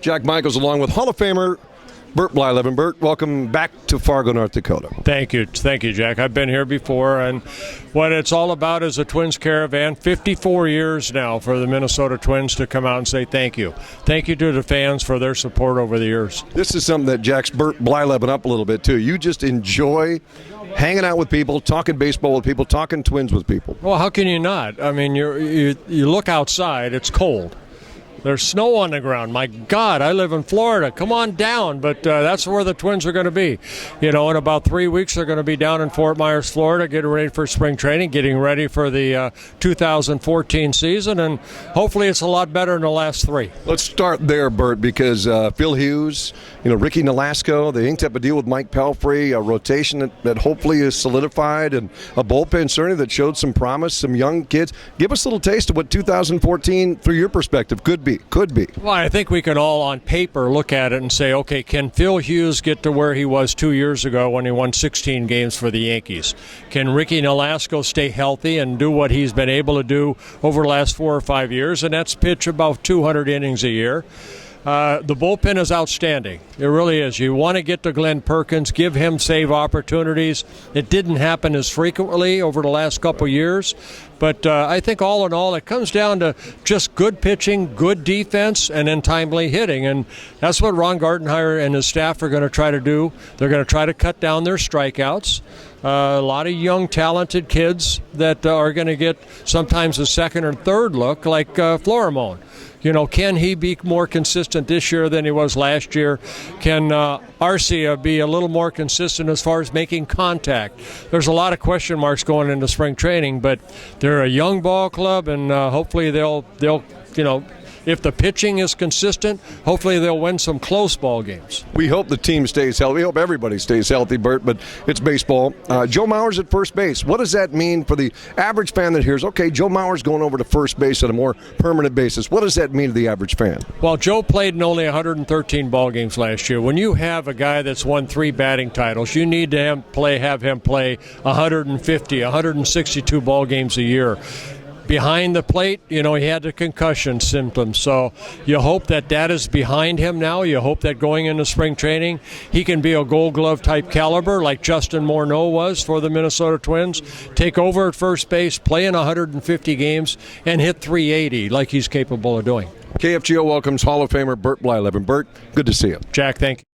Jack Michaels along with Hall of Famer Bert Blyleven. Bert, welcome back to Fargo, North Dakota. Thank you, Jack. I've been here before, and what it's all about is a Twins Caravan. 54 years now for the Minnesota Twins to come out and say thank you. Thank you to the fans for their support over the years. This is something that Jack's Bert Blyleven up a little bit, too. You just enjoy hanging out with people, talking baseball with people, talking Twins with people. Well, how can you not? I mean, you look outside, it's cold. There's snow on the ground. My God, I live in Florida. Come on down. But that's where the Twins are going to be. You know, in about 3 weeks, they're going to be down in Fort Myers, Florida, getting ready for spring training, getting ready for the 2014 season, and hopefully it's a lot better than the last three. Let's start there, Bert, because Phil Hughes, Ricky Nolasco, they inked up a deal with Mike Pelfrey, a rotation that hopefully is solidified, and a bullpen certainly that showed some promise, some young kids. Give us a little taste of what 2014, through your perspective, could be. Well, I think we can all on paper look at it and say, okay, can Phil Hughes get to where he was 2 years ago when he won 16 games for the Yankees? Can Ricky Nolasco stay healthy and do what he's been able to do over the last 4 or 5 years, and that's pitch about 200 innings a year? The bullpen is outstanding. It really is. You want to get to Glenn Perkins, give him save opportunities. It didn't happen as frequently over the last couple years. But I think all in all, it comes down to just good pitching, good defense, and then timely hitting. And that's what Ron Gartenhire and his staff are going to try to do. They're going to try to cut down their strikeouts. A lot of young, talented kids that are going to get sometimes a second or third look, like Florimone. Can he be more consistent this year than he was last year? Can Arcia be a little more consistent as far as making contact? There's a lot of question marks going into spring training, but they're a young ball club, and hopefully they'll if the pitching is consistent, hopefully they'll win some close ball games. We hope the team stays healthy. We hope everybody stays healthy, Bert, but it's baseball. Joe Mauer's at first base. What does that mean for the average fan that hears, okay, Joe Mauer's going over to first base on a more permanent basis? What does that mean to the average fan? Well, Joe played in only 113 ball games last year. When you have a guy that's won 3 batting titles, you need to have him play 150, 162 ball games a year. Behind the plate, he had the concussion symptoms. So you hope that is behind him now. You hope that going into spring training, he can be a Gold Glove type caliber like Justin Morneau was for the Minnesota Twins. Take over at first base, play in 150 games, and hit 380 like he's capable of doing. KFGO welcomes Hall of Famer Bert Blyleven. Bert, good to see you. Jack, thank you.